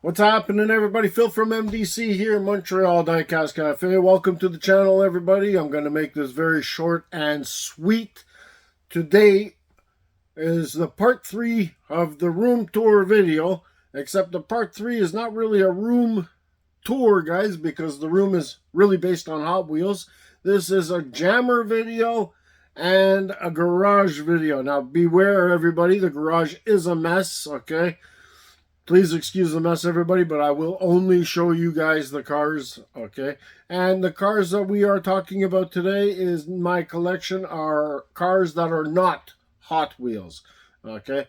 What's happening, everybody? Phil from MDC here, Montreal Diecast Cafe. Welcome to the channel, everybody. I'm going to make this very short and sweet. Today is the part 3 of the room tour video, except the part 3 is not really a room tour, guys, because the room is really based on Hot Wheels. This is a jammer video and a garage video. Now, beware, everybody. The garage is a mess, okay? Please excuse the mess, everybody, but I will only show you guys the cars, okay? And the cars that we are talking about today is my collection are cars that are not Hot Wheels, okay?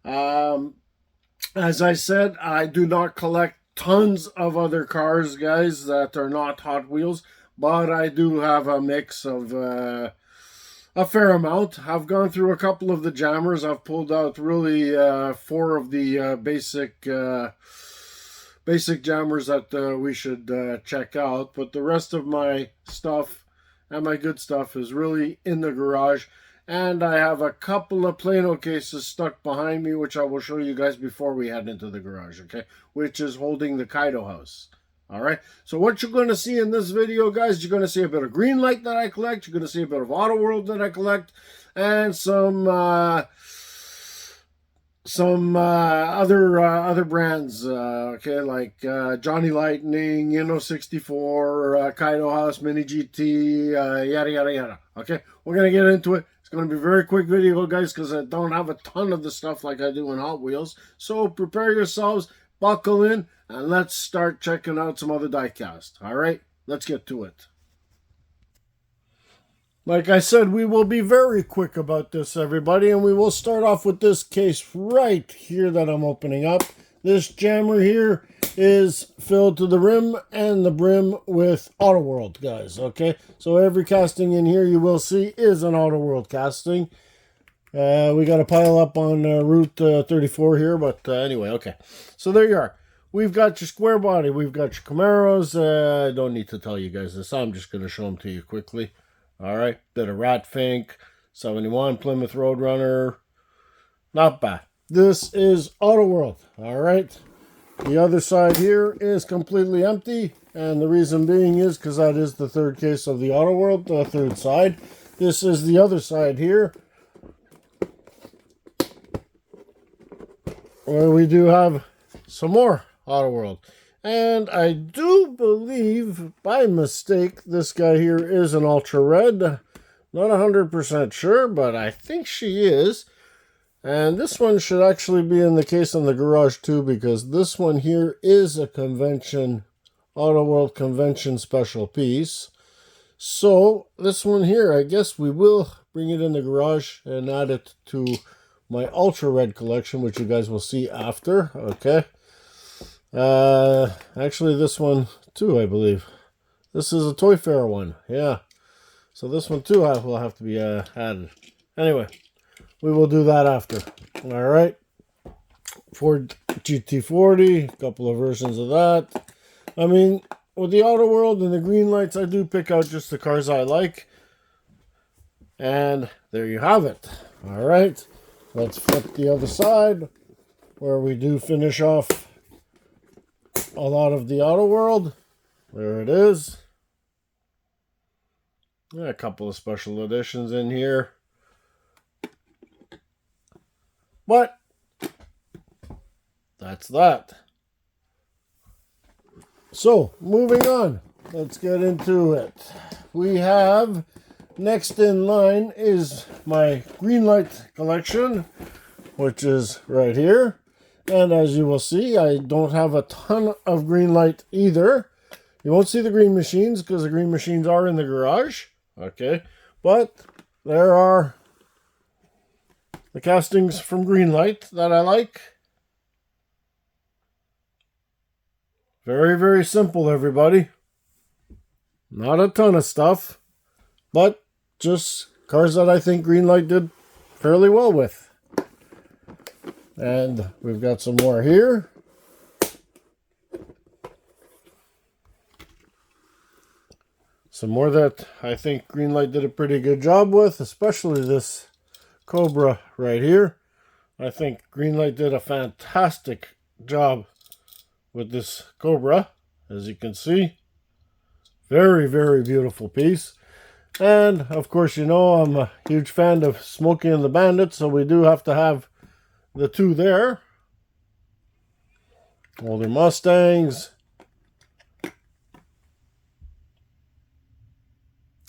As I said, I do not collect tons of other cars, guys, that are not Hot Wheels, but I do have a mix of a fair amount. I've gone through a couple of the jammers. I've pulled out really 4 of the basic jammers that we should check out. But the rest of my stuff and my good stuff is really in the garage. And I have a couple of Plano cases stuck behind me, which I will show you guys before we head into the garage, okay? Which is holding the Kaido house. All right, so what you're going to see in this video, guys, you're going to see a bit of Greenlight that I collect, you're going to see a bit of Auto World that I collect, and some other brands, okay, like Johnny Lightning, 64, Kaido House, Mini GT, yada yada yada. Okay, we're going to get into it. It's going to be a very quick video, guys, because I don't have a ton of the stuff like I do in Hot Wheels. So prepare yourselves, buckle in, and let's start checking out some other diecast. All right, let's get to it. Like I said, we will be very quick about this, everybody, and we will start off with this case right here that I'm opening up. This jammer here is filled to the rim and the brim with Auto World, guys, okay? So every casting in here you will see is an Auto World casting. We got a pile up on Route 34 here, but anyway, okay. So there you are. We've got your square body. We've got your Camaros. I don't need to tell you guys this. I'm just going to show them to you quickly. All right. Bit of Rat Fink. 71 Plymouth Roadrunner. Not bad. This is Auto World. All right. The other side here is completely empty. And the reason being is because that is the third case of the Auto World, the third side. This is the other side here, where we do have some more Auto World. And I do believe, by mistake, this guy here is an Ultra Red. Not 100% sure, but I think she is. And this one should actually be in the case in the garage too, because this one here is a convention, Auto World convention special piece. So this one here, I guess we will bring it in the garage and add it to my Ultra Red collection, which you guys will see after, okay? Actually, this one too, I believe. This is a Toy Fair one, yeah. So this one too will have to be added. Anyway, we will do that after. All right. Ford GT40, a couple of versions of that. I mean, with the Auto World and the Greenlights, I do pick out just the cars I like. And there you have it. All right. Let's flip the other side, where we do finish off a lot of the Auto World. There it is. A couple of special editions in here. But that's that. So, moving on. Let's get into it. We have, next in line is my Greenlight collection, which is right here. And as you will see, I don't have a ton of Greenlight either. You won't see the green machines because the green machines are in the garage. Okay. But there are the castings from Greenlight that I like. Very, very simple, everybody. Not a ton of stuff, but just cars that I think Greenlight did fairly well with. And we've got some more here. Some more that I think Greenlight did a pretty good job with, especially this Cobra right here. I think Greenlight did a fantastic job with this Cobra, as you can see. Very, very beautiful piece. And, of course, you know I'm a huge fan of Smokey and the Bandit, so we do have to have the two there. Older Mustangs.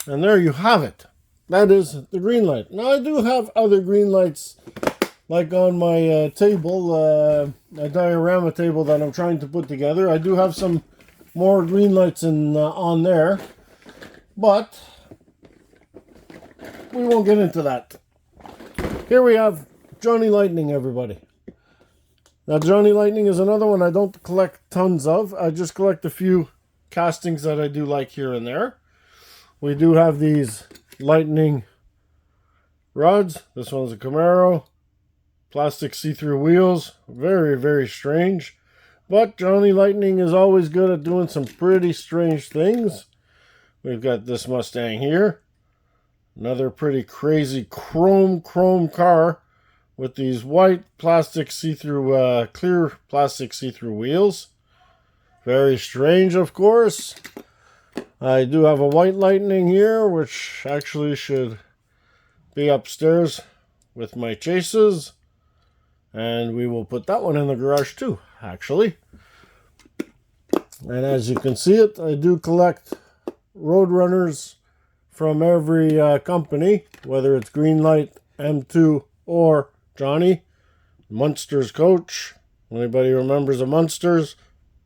And there you have it. That is the Greenlight. Now, I do have other Greenlights, like on my table, a diorama table that I'm trying to put together. I do have some more Greenlights on there, but we won't get into that. Here we have Johnny Lightning, everybody. Now, Johnny Lightning is another one I don't collect tons of. I just collect a few castings that I do like here and there. We do have these Lightning rods. This one's a Camaro. Plastic see-through wheels. Very, very strange. But Johnny Lightning is always good at doing some pretty strange things. We've got this Mustang here. Another pretty crazy chrome car with these white plastic see-through, clear plastic see-through wheels. Very strange, of course. I do have a white Lightning here, which actually should be upstairs with my chases. And we will put that one in the garage too, actually. And as you can see it, I do collect Roadrunners from every company, whether it's Greenlight, M2, or Johnny. Munsters coach. Anybody remembers a Munsters?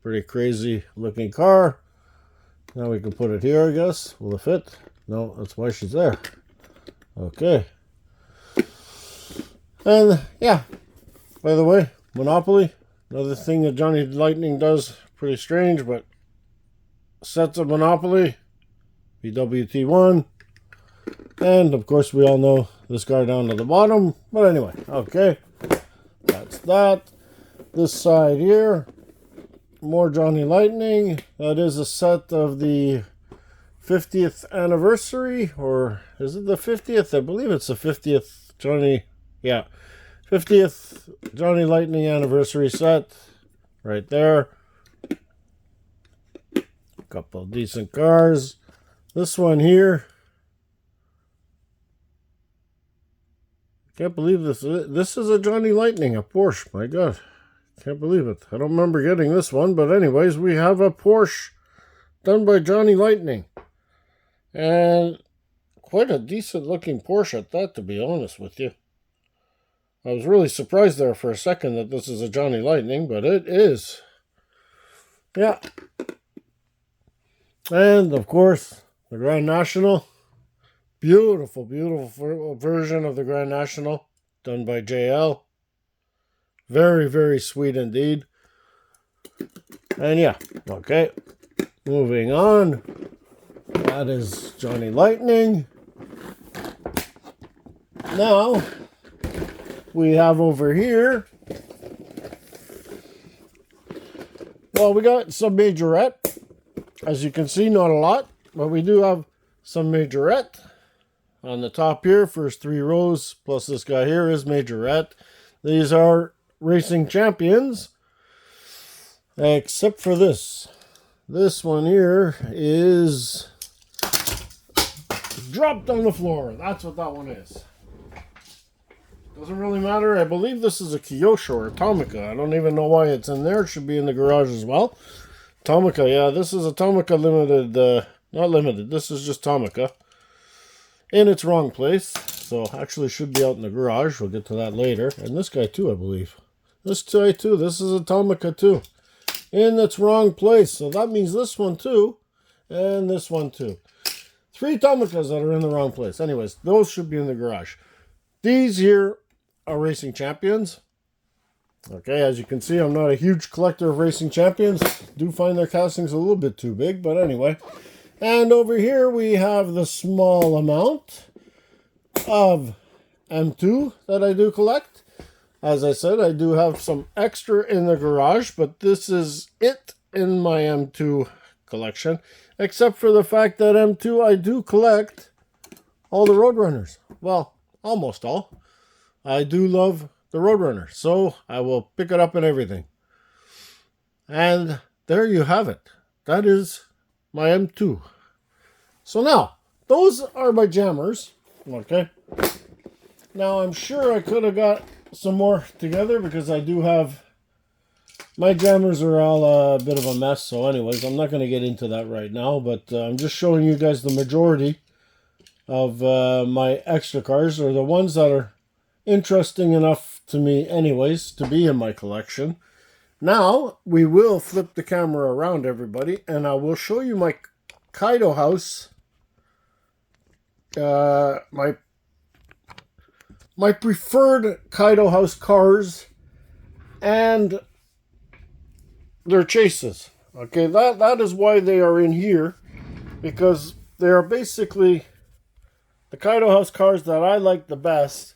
Pretty crazy looking car. Now we can put it here, I guess. Will it fit? No, that's why she's there. Okay. And yeah, by the way, Monopoly. Another thing that Johnny Lightning does, pretty strange, but sets of Monopoly. BWT1. And of course we all know this guy down to the bottom. But anyway, okay. That's that. This side here. More Johnny Lightning. That is a set of the 50th anniversary, or is it the 50th? I believe it's the 50th Johnny, yeah, 50th Johnny Lightning anniversary set. Right there. A couple decent cars. This one here. Can't believe this. This is a Johnny Lightning, a Porsche. My God. Can't believe it. I don't remember getting this one, but anyways, we have a Porsche done by Johnny Lightning. And quite a decent looking Porsche at that, to be honest with you. I was really surprised there for a second that this is a Johnny Lightning, but it is. Yeah. And, of course, the Grand National. Beautiful, beautiful version of the Grand National done by JL. Very, very sweet indeed. And yeah, okay. Moving on. That is Johnny Lightning. Now, we have over here. Well, we got some Majorette. As you can see, not a lot. But we do have some Majorette. On the top here, first three rows, plus this guy here is Majorette. These are Racing Champions, except for this. This one here is dropped on the floor. That's what that one is. Doesn't really matter. I believe this is a Kyosho or Atomica. I don't even know why it's in there. It should be in the garage as well. Atomica, yeah, this is Atomica Limited. Not limited. This is just Atomica. In its wrong place. So actually should be out in the garage. We'll get to that later. And this guy too, I believe. This guy too. This is Atomica too. In its wrong place. So that means this one too. And this one too. 3 Atomicas that are in the wrong place. Anyways, those should be in the garage. These here are Racing Champions. Okay, as you can see, I'm not a huge collector of Racing Champions. Do find their castings a little bit too big, but anyway. And over here we have the small amount of M2 that I do collect. As I said, I do have some extra in the garage, but this is it in my M2 collection. Except for the fact that M2, I do collect all the Roadrunners. Well, almost all. I do love the Roadrunner, so I will pick it up and everything. And there you have it. That is my M2. So now, those are my jammers. Okay. Now, I'm sure I could have got some more together because I do have... My jammers are all a bit of a mess. So anyways, I'm not going to get into that right now. But I'm just showing you guys the majority of my extra cars, or the ones that are interesting enough to me anyways to be in my collection. Now, we will flip the camera around, everybody, and I will show you my Kaido house. My preferred Kaido house cars and their chases. Okay, that is why they are in here, because they are basically the Kaido house cars that I like the best,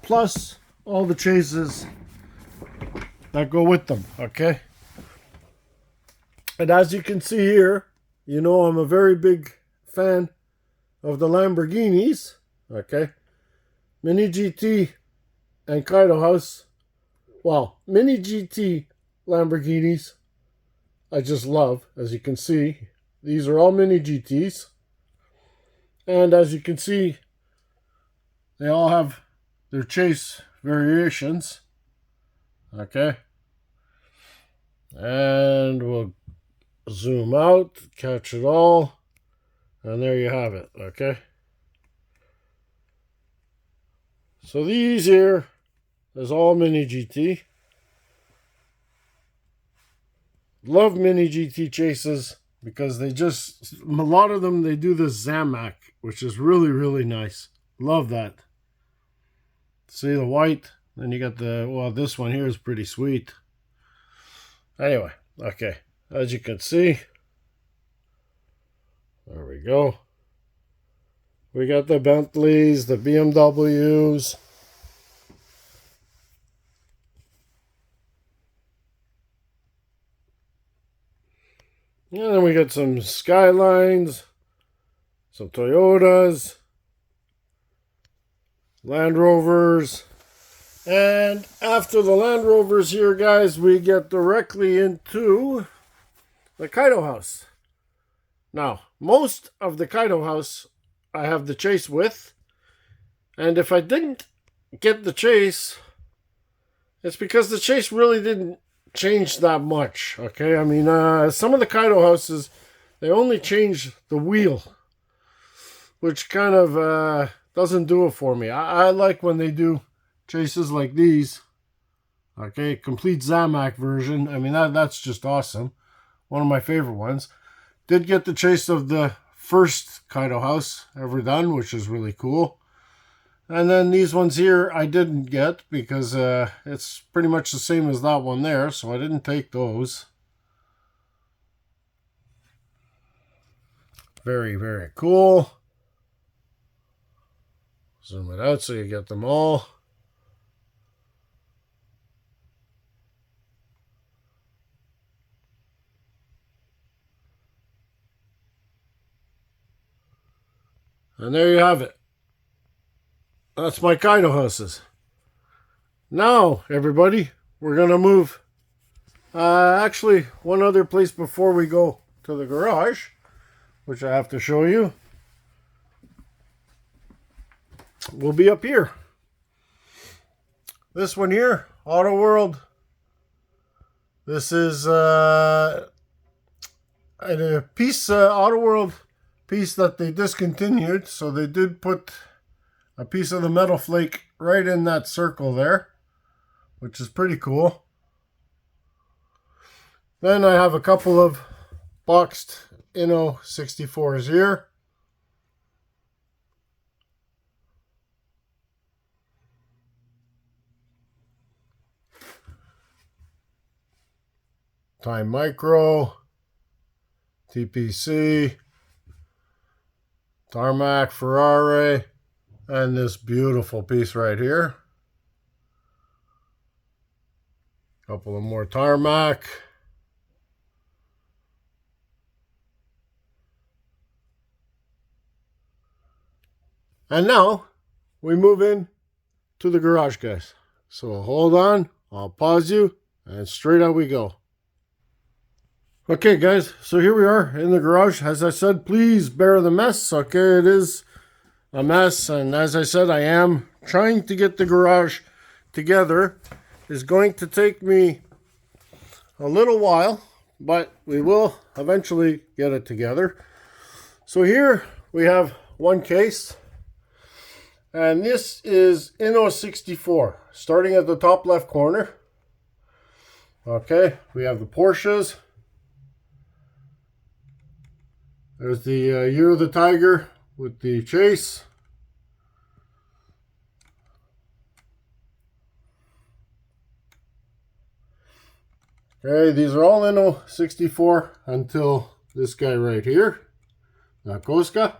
plus all the chases that go with them, okay? And as you can see here, you know I'm a very big fan of the Lamborghinis, okay? Mini GT and Kaido House. Well, Mini GT Lamborghinis I just love. As you can see, these are all Mini GTs. And as you can see, they all have their chase variations, okay? And we'll zoom out, catch it all, and there you have it, okay? So these here is all Mini GT. Love Mini GT chases because they just, a lot of them, they do the Zamac, which is really, really nice. Love that. See the white, then you got the, well, this one here is pretty sweet. Anyway, okay, as you can see, there we go. We got the Bentleys, the BMWs. And then we got some Skylines, some Toyotas, Land Rovers. And after the Land Rovers here, guys, we get directly into the Kaido house. Now, most of the Kaido house I have the chase with. And if I didn't get the chase, it's because the chase really didn't change that much. Okay, I mean, some of the Kaido houses, they only change the wheel, which kind of doesn't do it for me. I like when they do chases like these. Okay, complete Zamac version. I mean, that's just awesome. One of my favorite ones. Did get the chase of the first Kaido house ever done, which is really cool. And then these ones here I didn't get because it's pretty much the same as that one there, so I didn't take those. Very, very cool. Zoom it out so you get them all. And there you have it. That's my Kaido houses. Now, everybody, we're going to move. Actually, one other place before we go to the garage, which I have to show you, will be up here. This one here, Auto World. This is a piece, Auto World piece that they discontinued. So they did put a piece of the metal flake right in that circle there, which is pretty cool. Then I have a couple of boxed Inno 64s here. Time Micro, TPC, Tarmac Ferrari, and this beautiful piece right here. Couple of more Tarmac. And now we move in to the garage, guys. So hold on, I'll pause you, and straight out we go. Okay guys, so here we are in the garage. As I said, please bear the mess. Okay, it is a mess, and as I said, I am trying to get the garage together. It's going to take me a little while, but we will eventually get it together. So here we have one case, and this is Inno 64, starting at the top left corner. Okay, we have the Porsches. There's the Year of the Tiger with the chase. Okay, these are all Inno 64 until this guy right here. Nakoska.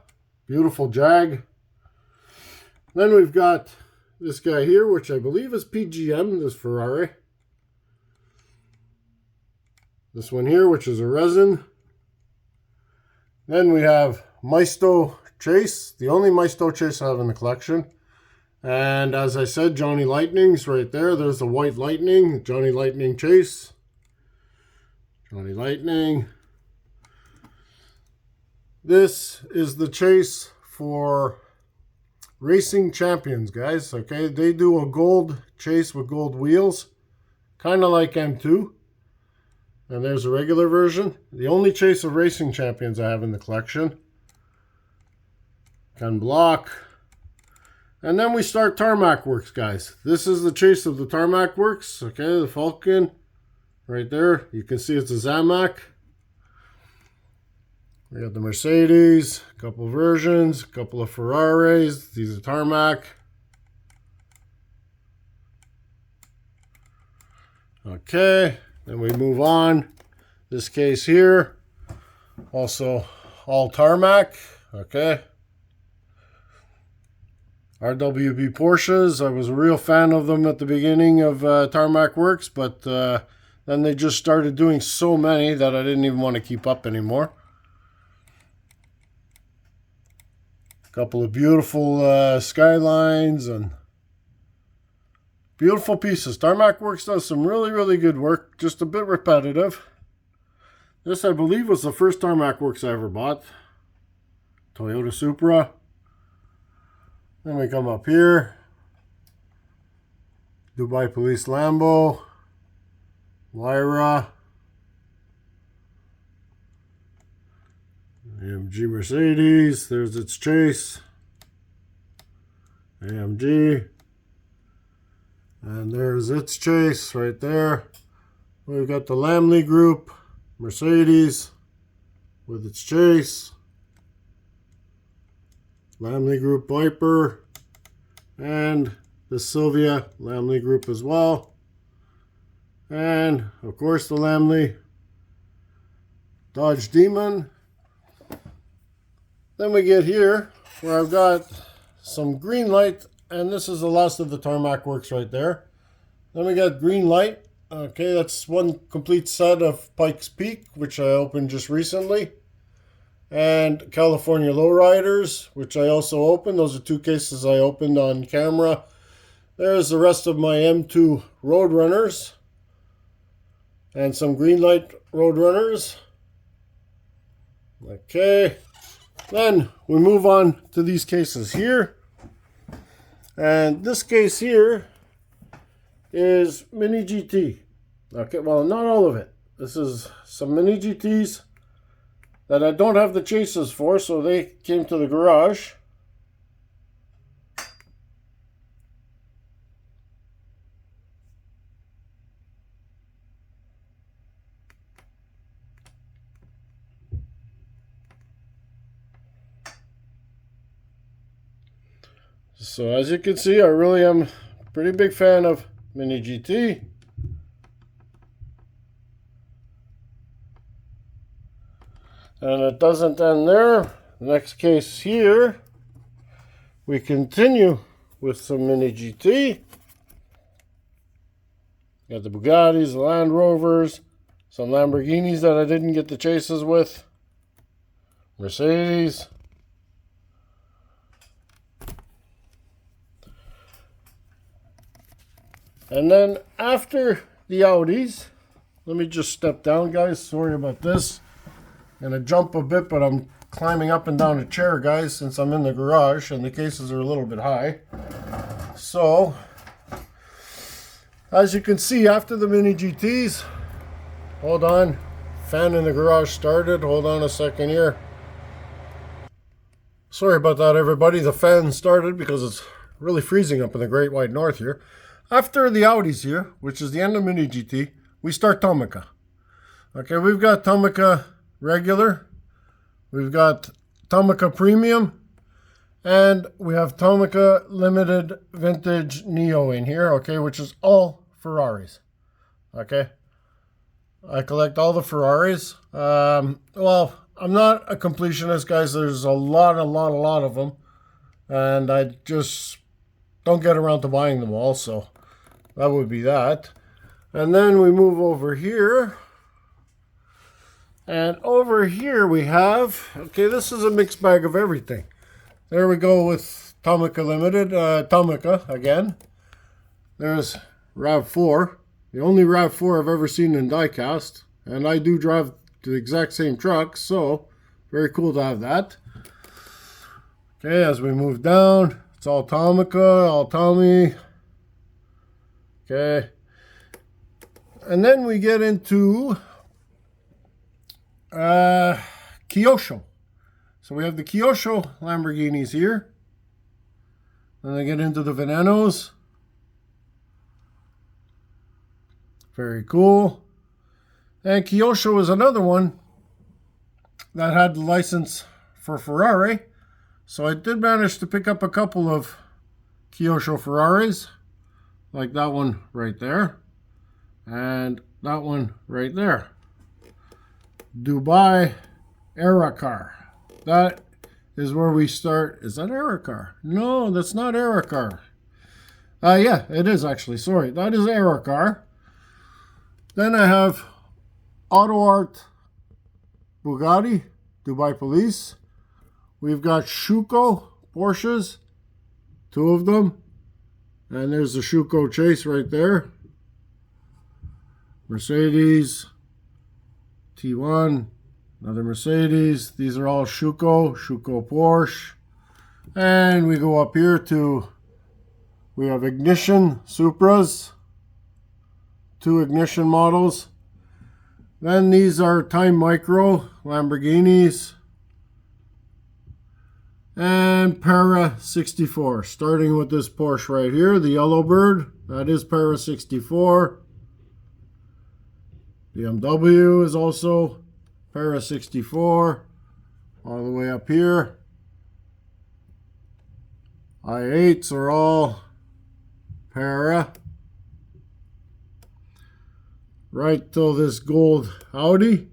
Beautiful Jag. Then we've got this guy here, which I believe is PGM, this Ferrari. This one here, which is a resin. Then we have Maisto Chase, the only Maisto Chase I have in the collection. And as I said, Johnny Lightning's right there. There's the White Lightning, Johnny Lightning Chase. Johnny Lightning. This is the chase for Racing Champions, guys. Okay, they do a gold chase with gold wheels, kind of like M2. And there's a regular version. The only chase of Racing Champions I have in the collection. Ken Block. And then we start Tarmac Works, guys. This is the chase of the Tarmac Works. Okay, the Falcon. Right there. You can see it's a Zamac. We got the Mercedes. A couple versions. A couple of Ferraris. These are Tarmac. Okay. Then we move on. This case here, also all Tarmac. Okay. RWB Porsches. I was a real fan of them at the beginning of Tarmac Works, but then they just started doing so many that I didn't even want to keep up anymore. A couple of beautiful Skylines and beautiful pieces. Tarmac Works does some really, really good work. Just a bit repetitive. This, I believe, was the first Tarmac Works I ever bought. Toyota Supra. Then we come up here. Dubai Police Lambo. Lyra. AMG Mercedes. There's its chase. AMG. And there's its chase right there. We've got the Lamley Group, Mercedes with its chase. Lamley Group Viper. And the Sylvia Lamley Group as well. And, of course, the Lamley Dodge Demon. Then we get here where I've got some Greenlight. And this is the last of the Tarmac Works right there. Then we got Greenlight. Okay, that's one complete set of Pikes Peak, which I opened just recently. And California Lowriders, which I also opened. Those are two cases I opened on camera. There's the rest of my M2 Roadrunners. And some Greenlight Roadrunners. Okay. Then we move on to these cases here. And this case here is Mini GT. Okay, well, not all of it. This is some Mini GTs that I don't have the chases for, so they came to the garage. So as you can see, I really am a pretty big fan of Mini GT. And it doesn't end there. Next case here, we continue with some Mini GT. Got the Bugattis, the Land Rovers, some Lamborghinis that I didn't get the chases with. Mercedes. And then after the Audis, let me just step down, guys. Sorry about this. I'm gonna jump a bit, but I'm climbing up and down a chair, guys, since I'm in the garage and the cases are a little bit high. So, as you can see, after the Mini GTs, hold on, fan in the garage started. Hold on a second here. Sorry about that, everybody. The fan started because it's really freezing up in the Great White North here. After the Audis here, which is the end of Mini GT, we start Tomica. Okay, we've got Tomica regular, we've got Tomica Premium, and we have Tomica Limited Vintage Neo in here, okay, which is all Ferraris. Okay, I collect all the Ferraris. Well, I'm not a completionist, guys. There's a lot of them, and I just don't get around to buying them all, so that would be that. And then we move over here, and over here we have, okay, this is a mixed bag of everything. There we go with Tomica Limited, Tomica again. There's RAV4, the only RAV4 I've ever seen in diecast, and I do drive the exact same truck, so very cool to have that. Okay, as we move down, it's all Tomica, all Tommy. Okay, and then we get into Kyosho. So we have the Kyosho Lamborghinis here. Then I get into the Venenos. Very cool. And Kyosho is another one that had the license for Ferrari. So I did manage to pick up a couple of Kyosho Ferraris, like that one right there, and that one right there. Dubai Aerocar. That is where we start. Is that Aerocar? No, that's not Aerocar. Yeah, it is actually. Sorry, that is Aerocar. Then I have Auto Art Bugatti, Dubai Police. We've got Schuko Porsches, 2 of them. And there's the Schuko Chase right there. Mercedes, T1, another Mercedes. These are all Schuko Porsche. And we go up here to, we have Ignition Supras, 2 Ignition models. Then these are Time Micro Lamborghinis and Para 64. Starting with this Porsche right here, the Yellowbird. That is Para 64. BMW is also Para 64. All the way up here. i8s are all Para. Right till this gold Audi.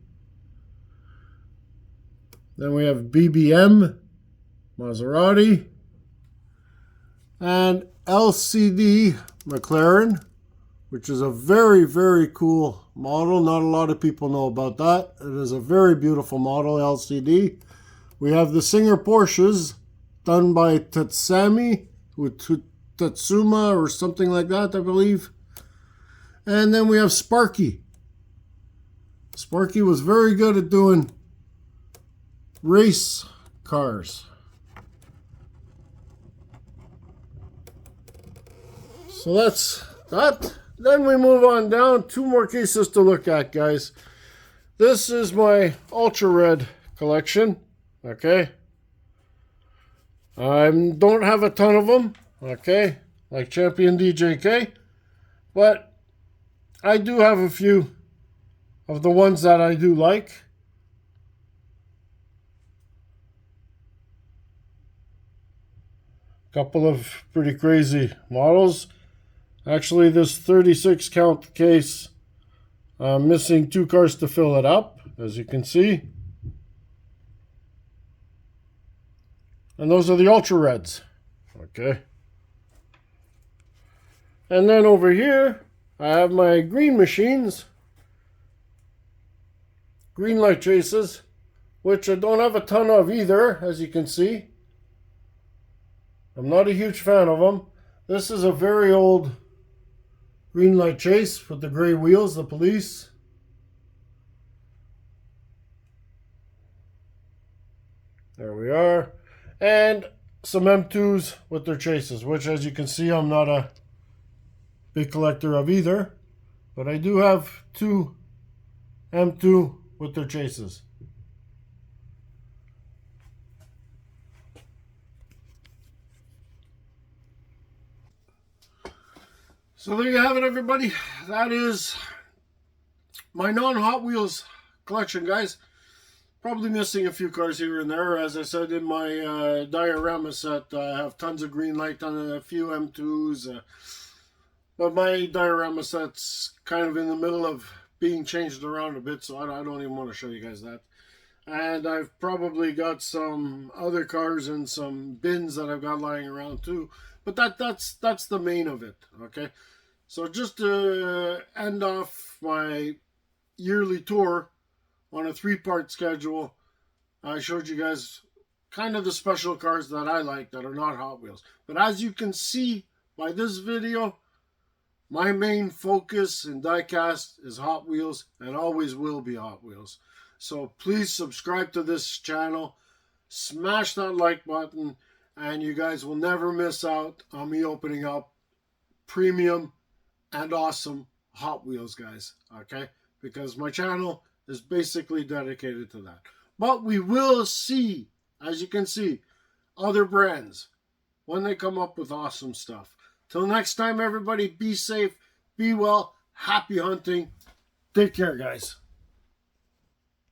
Then we have BBM, Maserati, and LCD McLaren, which is a very cool model. Not a lot of people know about that. It is a very beautiful model, LCD. We have the Singer Porsches done by Tatsumi with Tatsuma or something like that, I believe. And then we have Sparky. Sparky was very good at doing race cars. So that's that. Then we move on down. 2 more cases to look at, guys. This is my Ultra Red collection. Okay. I don't have a ton of them. Okay. Like Champion DJK. But I do have a few of the ones that I do like. Couple of pretty crazy models. Actually, this 36 count case, I'm missing 2 cars to fill it up, as you can see. And those are the Ultra Reds. Okay. And then over here, I have my green machines, Greenlight chases, which I don't have a ton of either, as you can see. I'm not a huge fan of them. This is a very old Greenlight chase with the gray wheels, the police. There we are. And some M2s with their chases, which as you can see, I'm not a big collector of either. But I do have two M2 with their chases. So there you have it, everybody. That is my non-Hot Wheels collection, guys. Probably missing a few cars here and there. As I said in my diorama set, I have tons of Greenlight on a few M2s. But my diorama set's kind of in the middle of being changed around a bit, so I don't even want to show you guys that. And I've probably got some other cars and some bins that I've got lying around too. But that's the main of it, okay? So just to end off my yearly tour on a 3-part schedule, I showed you guys kind of the special cars that I like that are not Hot Wheels. But as you can see by this video, my main focus in diecast is Hot Wheels and always will be Hot Wheels. So please subscribe to this channel, smash that like button, and you guys will never miss out on me opening up premium and awesome Hot Wheels, guys, okay? Because my channel is basically dedicated to that. But we will see, as you can see, other brands when they come up with awesome stuff. Till next time, everybody, be safe, be well, happy hunting. Take care, guys.